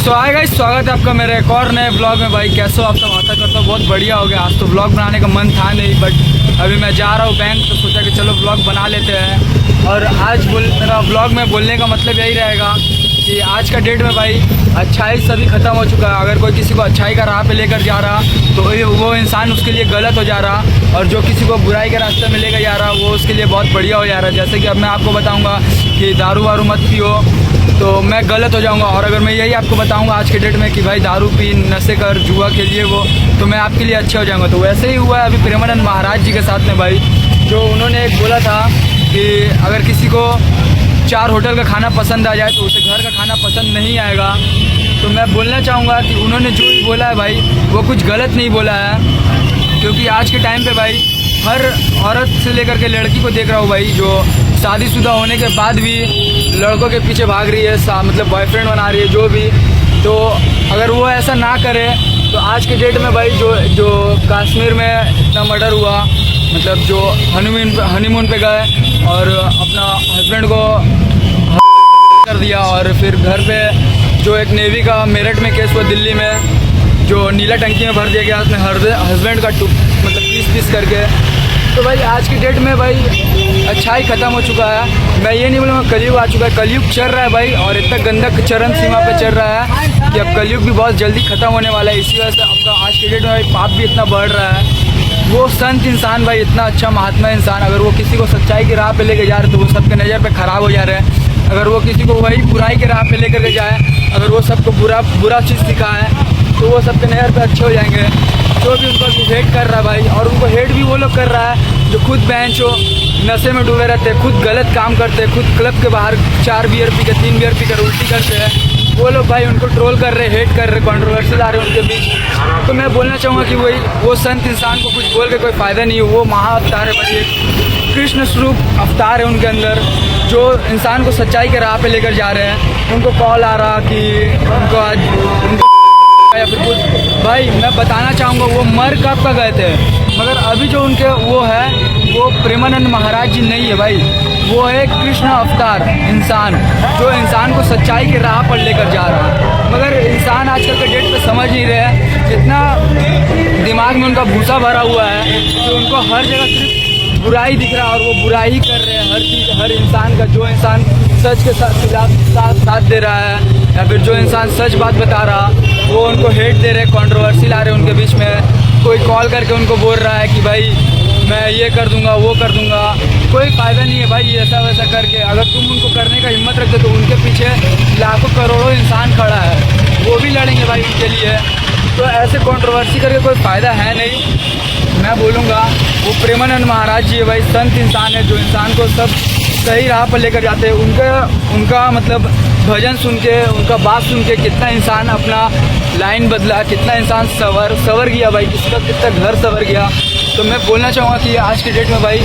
सो hi guys, स्वागत है आपका मेरे एक और नए ब्लॉग में। भाई कैसे हो आप सब? आशा करता हूँ बहुत बढ़िया हो गया। आज तो ब्लॉग बनाने का मन था नहीं, बट अभी मैं जा रहा हूँ बैंक, तो सोचा कि चलो ब्लॉग बना लेते हैं। और आज मेरा ब्लॉग में बोलने का मतलब यही रहेगा कि आज का डेट में भाई अच्छाई सभी ख़त्म हो चुका है। अगर कोई किसी को अच्छाई का राह पे लेकर जा रहा तो वो इंसान उसके लिए गलत हो जा रहा, और जो किसी को बुराई के रास्ते में लेकर जा रहा वो उसके लिए बहुत बढ़िया हो जा रहा है। जैसे कि अब मैं आपको बताऊँगा कि दारू वारू मत पियो तो मैं गलत हो जाऊंगा, और अगर मैं यही आपको बताऊंगा आज के डेट में कि भाई दारू पी, नशे कर, जुआ खेलिए वो, तो मैं आपके लिए अच्छा हो जाऊंगा। तो वैसे ही हुआ है अभी प्रेमानंद महाराज जी के साथ में भाई, जो उन्होंने एक बोला था कि अगर किसी को 4 होटल का खाना पसंद आ जाए तो उसे घर का खाना पसंद नहीं आएगा। तो मैं बोलना चाहूँगा कि उन्होंने जो भी बोला है भाई वो कुछ गलत नहीं बोला है, क्योंकि आज के टाइम पे भाई हर औरत से लेकर के लड़की को देख रहा हूँ भाई, जो शादीशुदा होने के बाद भी लड़कों के पीछे भाग रही है, मतलब बॉयफ्रेंड बना रही है जो भी। तो अगर वो ऐसा ना करे तो आज के डेट में भाई जो कश्मीर में इतना मर्डर हुआ, मतलब जो हनीमून पे गए और अपना हस्बैंड को कर दिया, और फिर घर पे जो एक नेवी का मेरठ में केस हुआ दिल्ली में, जो नीला टंकी में भर दिया गया उसमें हस्बैंड का मतलब पीस करके। तो भाई आज की डेट में भाई अच्छाई ख़त्म हो चुका है। मैं ये नहीं बोलूँगा कलयुग आ चुका है, कलयुग चल रहा है भाई, और इतना गंदा चरम सीमा पे चल रहा है कि अब कलयुग भी बहुत जल्दी ख़त्म होने वाला है। इसी वजह से आपका आज की डेट में भाई पाप भी इतना बढ़ रहा है। वो संत इंसान भाई, इतना अच्छा महात्मा इंसान, अगर वो किसी को सच्चाई की राह पे लेके जा रहे तो वो सबके नज़र पे ख़राब हो जा रहे हैं। अगर वो किसी को वही बुराई के राह पे लेकर के जाए, अगर वो सबको बुरा चीज़ सिखाए तो वो सबके नज़र पे अच्छे हो जाएंगे। जो भी उनको हेट कर रहा है भाई, और उनको हेट भी वो लोग कर रहा है जो खुद बेंचो नशे में डूबे रहते हैं, खुद गलत काम करते हैं, खुद क्लब के बाहर 4 बियर पी के 3 बियर पी कर उल्टी करते हैं। वो लोग भाई उनको ट्रोल कर रहे, हेट कर रहे, कंट्रोवर्सी ला रहे हैं उनके बीच। तो मैं बोलना चाहूँगा कि वो संत इंसान को कुछ बोल के कोई फ़ायदा नहीं है। वो महाअवतार है भाई, एक कृष्ण स्वरूप अवतार है उनके अंदर, जो इंसान को सच्चाई के राह पे लेकर जा रहे हैं। उनको कॉल आ रहा कि उनको आज या फिर कुछ, भाई मैं बताना चाहूँगा वो मर कब का गए थे, मगर अभी जो उनके वो है वो प्रेमानंद महाराज जी नहीं है भाई, वो है कृष्ण अवतार इंसान, जो इंसान को सच्चाई के राह पर लेकर जा रहा है। मगर इंसान आजकल के डेट पे समझ नहीं रहे हैं, इतना दिमाग में उनका भूसा भरा हुआ है कि उनको हर जगह सिर्फ बुराई दिख रहा है, और वो बुराई ही कर रहे हैं हर चीज़, हर इंसान का। जो इंसान सच के साथ दे रहा है, या फिर जो इंसान सच बात बता रहा, वो उनको हेट दे रहे, कंट्रोवर्सी ला रहे उनके बीच में। कोई कॉल करके उनको बोल रहा है कि भाई मैं ये कर दूंगा, वो कर दूंगा। कोई फ़ायदा नहीं है भाई ऐसा वैसा करके। अगर तुम उनको करने का हिम्मत रखते तो उनके पीछे लाखों करोड़ों इंसान खड़ा है, वो भी लड़ेंगे भाई उनके लिए। तो ऐसे कंट्रोवर्सी करके कोई फ़ायदा है नहीं। मैं बोलूँगा वो प्रेमानंद महाराज जी है भाई, संत इंसान है, जो इंसान को सब सही राह पर लेकर जाते हैं। उनका मतलब भजन सुन के, उनका बात सुन के कितना इंसान अपना लाइन बदला, कितना इंसान सवर गया भाई, कितना घर सवर गया। तो मैं बोलना चाहूँगा कि आज के डेट में भाई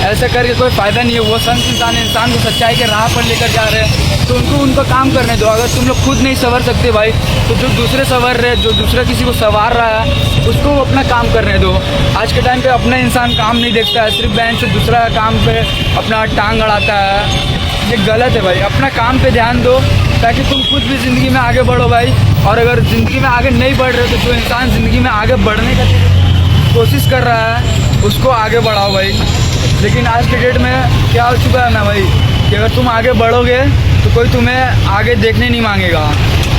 ऐसा करके कोई फ़ायदा नहीं है। वो संत इंसान को सच्चाई के राह पर लेकर जा रहे हैं, तो उनको काम करने दो। अगर तुम लोग खुद नहीं संवर सकते भाई, तो जो दूसरे संवर रहे, जो दूसरा किसी को संवार रहा है उसको अपना काम करने दो। आज के टाइम पे अपना इंसान काम नहीं देखता है, सिर्फ बैंक से दूसरा काम पे अपना टांग अड़ाता है। ये गलत है भाई, अपना काम पे ध्यान दो ताकि तुम खुद भी ज़िंदगी में आगे बढ़ो भाई। और अगर ज़िंदगी में आगे नहीं बढ़ रहे तो जो इंसान ज़िंदगी में आगे बढ़ने का कोशिश कर रहा है उसको आगे बढ़ाओ भाई। लेकिन आज के डेट में क्या हो चुका है ना भाई, कि अगर तुम आगे बढ़ोगे तो कोई तुम्हें आगे देखने नहीं मांगेगा,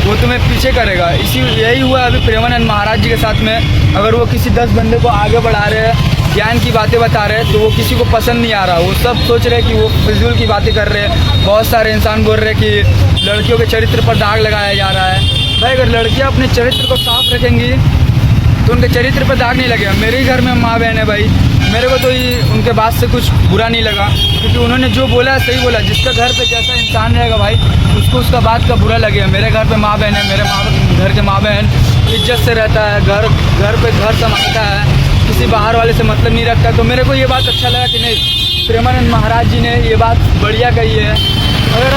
वो तुम्हें पीछे करेगा। यही हुआ अभी प्रेमानंद महाराज जी के साथ में। अगर वो किसी 10 बंदे को आगे बढ़ा रहे हैं, ज्ञान की बातें बता रहे हैं, तो वो किसी को पसंद नहीं आ रहा। वो सब सोच रहे हैं कि वो फिजूल की बातें कर रहे हैं। बहुत सारे इंसान बोल रहे हैं कि लड़कियों के चरित्र पर दाग लगाया जा रहा है। भाई अगर लड़कियाँ अपने चरित्र को साफ रखेंगी तो उनके चरित्र पर दाग नहीं लगेगा। मेरे ही घर में माँ बहन है भाई, मेरे को तो उनके बात से कुछ बुरा नहीं लगा, क्योंकि उन्होंने जो बोला है सही बोला। जिसका घर पे जैसा इंसान रहेगा भाई उसको उसका बात का बुरा लगेगा। मेरे घर पे माँ बहन है, मेरे घर के माँ बहन इज्जत से रहता है, घर पे घर संभालता है, किसी बाहर वाले से मतलब नहीं रखता। तो मेरे को ये बात अच्छा लगा कि नहीं, प्रेमानंद महाराज जी ने ये बात बढ़िया कही है। अगर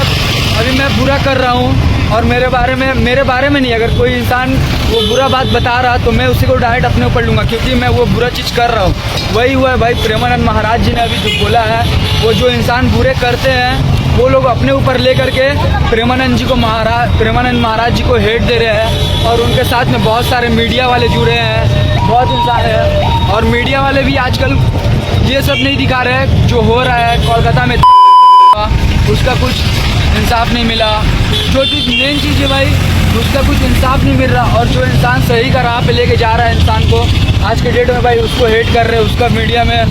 अभी मैं बुरा कर रहा हूँ और मेरे बारे में नहीं, अगर कोई इंसान वो बुरा बात बता रहा तो मैं उसी को डायरेक्ट अपने ऊपर लूँगा, क्योंकि मैं वो बुरा चीज़ कर रहा हूँ। वही हुआ है भाई, प्रेमानंद महाराज जी ने अभी जो बोला है, वो जो इंसान बुरे करते हैं वो लोग अपने ऊपर ले करके प्रेमानंद महाराज जी को हेट दे रहे हैं। और उनके साथ में बहुत सारे मीडिया वाले जुड़े हैं, बहुत इंसान है। और मीडिया वाले भी आजकल ये सब नहीं दिखा रहे हैं जो हो रहा है कोलकाता में, उसका कुछ इंसाफ नहीं मिला। जो चीज़ मेन चीज़ है भाई, उसका कुछ इंसाफ नहीं मिल रहा। और जो इंसान सही का राह पे लेके जा रहा है इंसान को, आज के डेट में भाई उसको हेट कर रहे हैं, उसका मीडिया में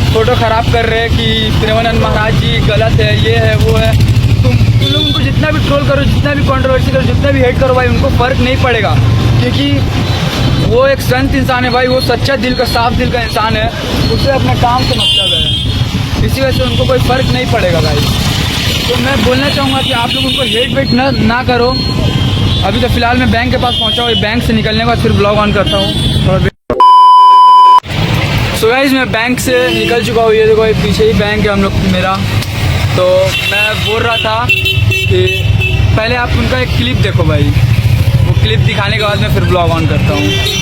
फ़ोटो ख़राब कर रहे हैं कि प्रेमानंद महाराज जी गलत है, ये है वो है। तुम लोग उनको जितना भी ट्रोल करो, जितना भी कंट्रोवर्सी करो, जितना भी हेट करो भाई, उनको फ़र्क नहीं पड़ेगा, क्योंकि वो एक संत इंसान है भाई, वो सच्चा दिल का, साफ दिल का इंसान है, उसे अपने काम से मतलब है। इसी वजह से उनको कोई फ़र्क नहीं पड़ेगा भाई। तो मैं बोलना चाहूँगा कि आप लोग उनको हेट वेट ना करो। अभी तो फ़िलहाल मैं बैंक के पास पहुँचा हूँ, बैंक से निकलने के बाद फिर ब्लॉग ऑन करता हूँ थोड़ा। सो गाइस, मैं बैंक से निकल चुका हूँ, ये देखो ये पीछे ही बैंक है हम लोग मेरा। तो मैं बोल रहा था कि पहले आप उनका एक क्लिप देखो भाई, वो क्लिप दिखाने के बाद मैं फिर ब्लॉग ऑन करता हूँ।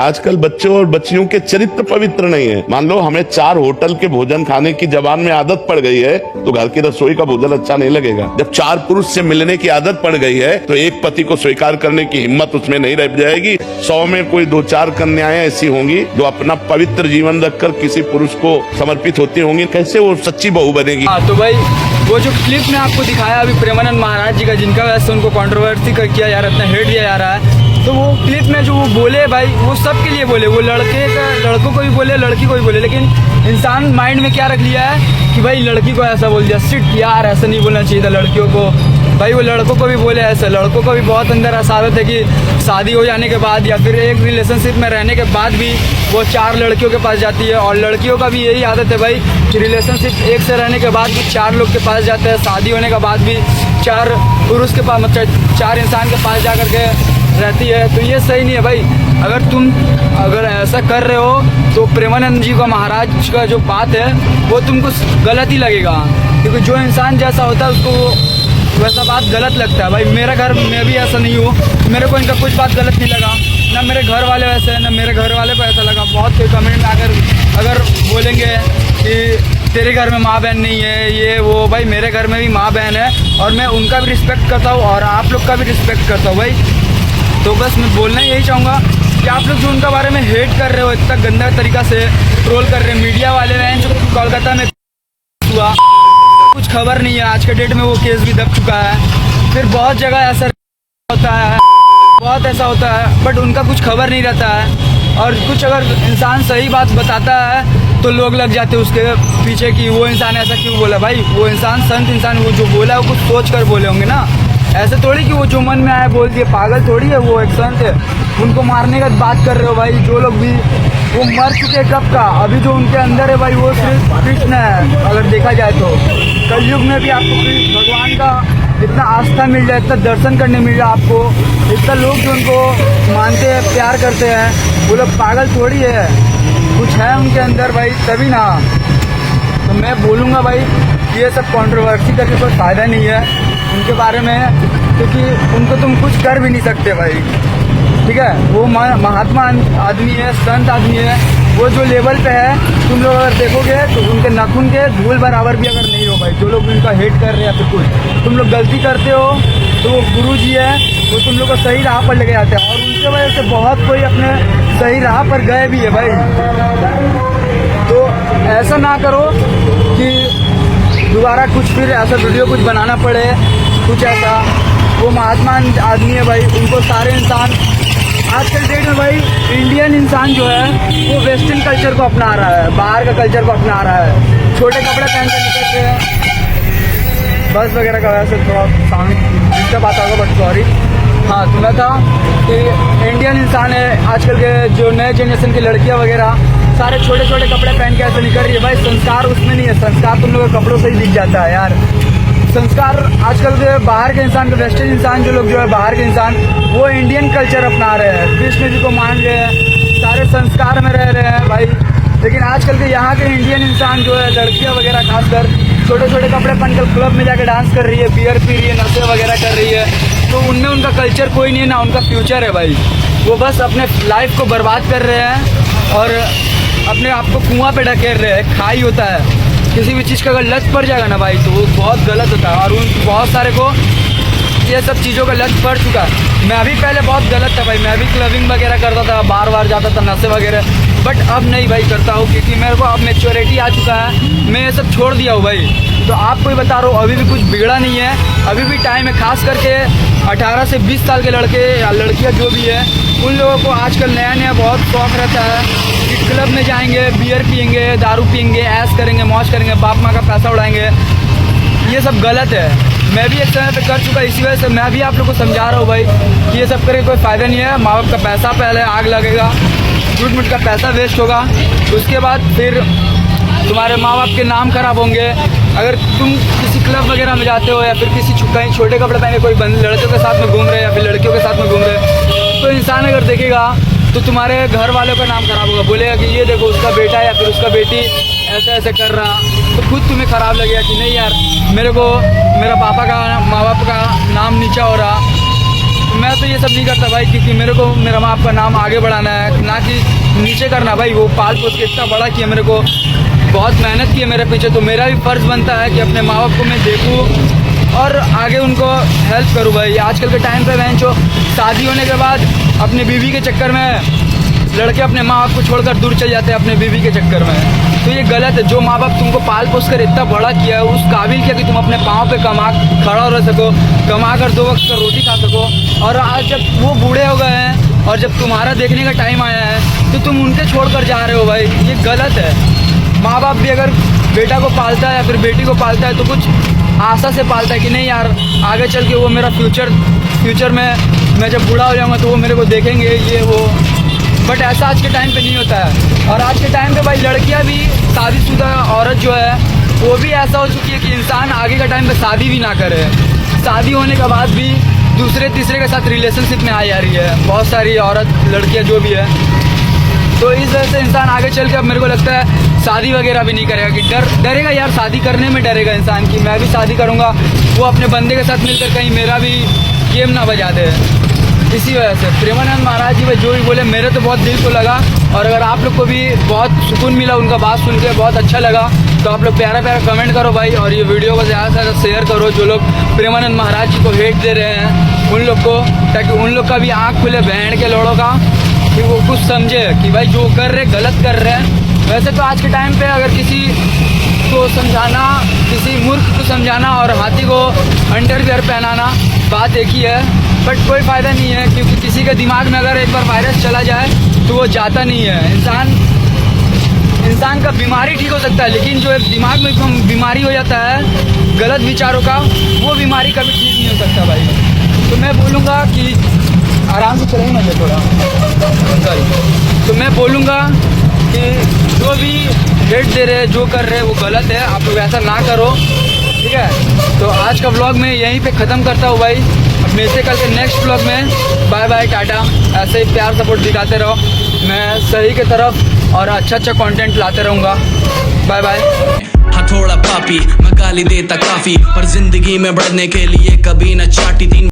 आजकल बच्चों और बच्चियों के चरित्र पवित्र नहीं है। मान लो हमें 4 होटल के भोजन खाने की जबान में आदत पड़ गई है तो घर की रसोई का भोजन अच्छा नहीं लगेगा। जब 4 पुरुष से मिलने की आदत पड़ गई है तो एक पति को स्वीकार करने की हिम्मत उसमें नहीं रह जाएगी। 100 में कोई 2-4 कन्याएं ऐसी होंगी जो अपना पवित्र जीवन रखकर किसी पुरुष को समर्पित होती होंगी, कैसे वो सच्ची बहू बनेगी। हाँ, तो भाई वो जो क्लिप में आपको दिखाया अभी प्रेमानंद महाराज जी का, जिनका वजह से उनको कंट्रोवर्सी किया जा रहा है, इतना हेट दिया जा रहा है, तो वो क्लिप में जो वो बोले भाई, वो सबके लिए बोले, वो लड़कों को भी बोले, लड़की को भी बोले। लेकिन इंसान माइंड में क्या रख लिया है कि भाई लड़की को ऐसा बोल दिया, सिट यार, ऐसा नहीं बोलना चाहिए था लड़कियों को। भाई वो लड़कों को भी बोले ऐसा, लड़कों को भी बहुत अंदर ऐसा आदत है कि शादी हो जाने के बाद या फिर एक रिलेशनशिप में रहने के बाद भी वो 4 लड़कियों के पास जाती है। और लड़कियों का भी यही आदत है भाई कि रिलेशनशिप एक से रहने के बाद भी 4 लोग के पास जाते हैं, शादी होने के बाद भी 4 पुरुष के पास, मतलब 4 इंसान के पास जा कर के रहती है। तो ये सही नहीं है भाई। अगर ऐसा कर रहे हो तो प्रेमानंद जी का, महाराज का जो बात है वो तुमको गलत ही लगेगा, क्योंकि जो इंसान जैसा होता है उसको वैसा बात गलत लगता है भाई। मेरा घर में भी ऐसा नहीं हूँ, मेरे को इनका कुछ बात गलत नहीं लगा, ना मेरे घर वाले वैसे हैं, ना मेरे घर वाले को ऐसा लगा। बहुत से कमेंट में अगर बोलेंगे कि तेरे घर में माँ बहन नहीं है, ये वो, भाई मेरे घर में भी माँ बहन है और मैं उनका भी रिस्पेक्ट करता हूँ और आप लोग का भी रिस्पेक्ट करता हूँ भाई। तो बस मैं बोलना यही चाहूँगा कि आप लोग जो उनका बारे में हेट कर रहे हो, इतना गंदा तरीक़ा से ट्रोल कर रहे हैं, मीडिया वाले हैं जो कोलकाता में हुआ, कुछ खबर नहीं है। आज के डेट में वो केस भी दब चुका है, फिर बहुत जगह ऐसा होता है, बहुत ऐसा होता है, बट उनका कुछ खबर नहीं रहता है। और कुछ अगर इंसान सही बात बताता है तो लोग लग जाते हैं उसके पीछे कि वो इंसान ऐसा क्यों बोला। भाई वो इंसान संत इंसान, वो जो बोला वो कुछ सोच कर बोले होंगे ना, ऐसे थोड़ी कि वो जो मन में आया बोल दिए, पागल थोड़ी है, वो एक संत है। उनको मारने का बात कर रहे हो भाई, जो लोग भी वो मर चुके कब का, अभी जो उनके अंदर है भाई वो सिर्फ कृष्ण है। अगर देखा जाए तो कलयुग में भी आपको भगवान का इतना आस्था मिल जाए, इतना दर्शन करने मिल जाए आपको, इतना लोग जो उनको मानते हैं, प्यार करते हैं, वो लोग पागल थोड़ी है, कुछ है उनके अंदर भाई, तभी ना। तो मैं बोलूँगा भाई ये सब कंट्रोवर्सी करके कोई फ़ायदा नहीं है उनके बारे में, क्योंकि उनको तुम कुछ कर भी नहीं सकते भाई, ठीक है। वो महात्मा आदमी है, संत आदमी है, वो जो लेवल पे है तुम लोग अगर देखोगे तो उनके नाखून के धूल बराबर भी अगर नहीं हो भाई। जो लोग उनका हेट कर रहे हैं फिर कुछ तुम लोग गलती करते हो तो वो गुरु जी है, वो तुम लोग को सही राह पर लेके जाते हैं, और उनके वजह से बहुत कोई अपने सही राह पर गए भी है भाई। तो ऐसा ना करो कि दोबारा कुछ फिर ऐसा वीडियो कुछ बनाना पड़े, कुछ ऐसा। वो महात्मा आदमी है भाई, उनको सारे इंसान आजकल डेट में भाई, इंडियन इंसान जो है वो वेस्टर्न कल्चर को अपना रहा है, बाहर का कल्चर को अपना रहा है, छोटे कपड़े पहन कर निकलते हैं, बस वगैरह का वैसे थोड़ा साउंड डिस्टर्ब आता होगा, बट सॉरी। हाँ, तो मैं था कि इंडियन इंसान है, आजकल के जो नए जनरेशन की लड़कियाँ वगैरह सारे छोटे छोटे कपड़े पहन के ऐसे निकल रही है भाई। संस्कार उसमें नहीं है, संस्कार तुम लोगों के कपड़ों से ही दिख जाता है यार। संस्कार आजकल के बाहर के इंसान, के वेस्टर्न इंसान जो लोग जो है बाहर के इंसान, वो इंडियन कल्चर अपना रहे हैं, कृष्ण जी को मान रहे हैं, सारे संस्कार में रह रहे हैं भाई। लेकिन आजकल के यहाँ के इंडियन इंसान जो है, लड़कियाँ वगैरह खासकर छोटे छोटे कपड़े पहनकर क्लब में जाकर डांस कर रही है, बियर पी रही है, नशे वगैरह कर रही है। तो उनमें उनका कल्चर कोई नहीं है, ना उनका फ्यूचर है भाई। वो बस अपने लाइफ को बर्बाद कर रहे हैं और अपने आप को कुआं पे ढकेल रहे हैं। खाई होता है, किसी भी चीज़ का अगर लत पड़ जाएगा ना भाई तो वो बहुत गलत होता है, और उन बहुत सारे को ये सब चीज़ों का लत पड़ चुका है। मैं भी पहले बहुत गलत था भाई, मैं भी क्लबिंग वगैरह करता था, बार बार जाता था, नशे वगैरह, बट अब नहीं भाई करता हूँ, क्योंकि मेरे को अब मैच्योरिटी आ चुका है, मैं ये सब छोड़ दिया हूँ भाई। तो आपको ही बता रहा हूँ, अभी भी कुछ बिगड़ा नहीं है, अभी भी टाइम है। खास करके 18 से 20 साल के लड़के या लड़कियाँ जो भी है, उन लोगों को आजकल नया नया बहुत शौक रहता है कि क्लब में जाएंगे, बियर पियेंगे, दारू पियेंगे, ऐश करेंगे, मौज करेंगे, बाप माँ का पैसा उड़ाएंगे। ये सब गलत है। मैं भी एक समय पे कर चुका, इसी वजह से मैं भी आप लोग को समझा रहा हूँ भाई कि ये सब करके कोई फ़ायदा नहीं है। माँ बाप का पैसा पहले आग लगेगा, झूठ मूठ का पैसा वेस्ट होगा, उसके बाद फिर तुम्हारे माँ बाप के नाम खराब होंगे। अगर तुम किसी क्लब वगैरह में जाते हो या फिर किसी कहीं छोटे कपड़े पहने कोई लड़कियों के साथ में घूम रहे या फिर लड़कियों के साथ में घूम रहे, तो इंसान अगर देखेगा तो तुम्हारे घर वालों का नाम खराब होगा, बोलेगा कि ये देखो उसका बेटा या फिर उसका बेटी ऐसे ऐसे कर रहा, तो खुद तुम्हें ख़राब लगेगा कि नहीं यार मेरे को मेरा पापा का माँ बाप का नाम नीचा हो रहा। मैं तो ये सब नहीं करता भाई, क्योंकि मेरे को मेरा माँ बाप का नाम आगे बढ़ाना है, ना कि नीचे करना भाई। वो पाल पोस के इतना बड़ा किया, मेरे को बहुत मेहनत की है मेरे पीछे, तो मेरा भी फ़र्ज़ बनता है कि अपने माँ बाप को मैं देखूँ और आगे उनको हेल्प करूँ भाई। आजकल के टाइम पे बहन जो शादी होने के बाद अपनी बीवी के चक्कर में लड़के अपने माँ बाप को छोड़कर दूर चल जाते हैं अपने बीवी के चक्कर में, तो ये गलत है। जो माँ बाप तुमको पाल पोस कर इतना बड़ा किया है, उस काबिल किया कि तुम अपने पाँव पे खड़ा रह सको, कमा कर 2 वक्त का रोटी खा सको, और आज जब वो बूढ़े हो गए हैं और जब तुम्हारा देखने का टाइम आया है तो तुम उनके छोड़ कर जा रहे हो भाई, ये गलत है। माँ बाप भी अगर बेटा को पालता है या फिर बेटी को पालता है तो कुछ आशा से पालता है कि नहीं यार आगे चल के वो मेरा फ्यूचर में मैं जब बूढ़ा हो जाऊँगा तो वो मेरे को देखेंगे, ये वो। बट ऐसा आज के टाइम पे नहीं होता है। और आज के टाइम पे भाई लड़कियां भी, शादीशुदा औरत जो है वो भी ऐसा हो चुकी है कि इंसान आगे का टाइम पे शादी भी ना करे, शादी होने के बाद भी दूसरे तीसरे के साथ रिलेशनशिप में आ जा रही है बहुत सारी औरत लड़कियां जो भी है। तो इस वजह से इंसान आगे चल के अब मेरे को लगता है शादी वगैरह भी नहीं करेगा, कि डरेगा यार, शादी करने में डरेगा इंसान कि मैं भी शादी करूँगा, वो अपने बंदे के साथ मिलकर कहीं मेरा भी गेम ना बजा दे। इसी वजह से प्रेमानंद महाराज जी भाई जो भी बोले मेरे तो बहुत दिल को लगा, और अगर आप लोग को भी बहुत सुकून मिला उनका बात सुन के, बहुत अच्छा लगा, तो आप लोग प्यारा प्यारा कमेंट करो भाई, और ये वीडियो को ज़्यादा से ज़्यादा शेयर करो जो लोग प्रेमानंद महाराज जी को हेट दे रहे हैं उन लोग को, ताकि उन लोग का भी आँख खुले बहन के लोड़ों का, कि वो कुछ समझे कि भाई जो कर रहे गलत कर रहे हैं। वैसे तो आज के टाइम पे अगर किसी को समझाना, किसी मूर्ख को समझाना और हाथी को अंडरवियर पहनाना बात एक ही है, बट कोई फ़ायदा नहीं है, क्योंकि किसी के दिमाग में अगर एक बार वायरस चला जाए तो वो जाता नहीं है। इंसान का बीमारी ठीक हो सकता है, लेकिन जो एक दिमाग में बीमारी हो जाता है गलत विचारों का, वो बीमारी कभी ठीक नहीं हो सकता भाई। तो मैं बोलूँगा कि आराम से चलेंगे मुझे थोड़ा सॉरी। तो मैं बोलूँगा कि जो भी हेट दे रहे हैं, जो कर रहे हैं वो गलत है, आप लोग ऐसा ना करो, ठीक है। तो आज का व्लॉग मैं यहीं पे ख़त्म करता हूँ भाई। अब मिलते कल के नेक्स्ट व्लॉग में। Bye bye, tata. ऐसे ही प्यार सपोर्ट दिखाते रहो, मैं सही की तरफ और अच्छा कंटेंट लाते रहूँगा। Bye bye. थोड़ा पापी मैं गाली देता काफी, पर जिंदगी में बढ़ने के लिए कभी न चाटी थी।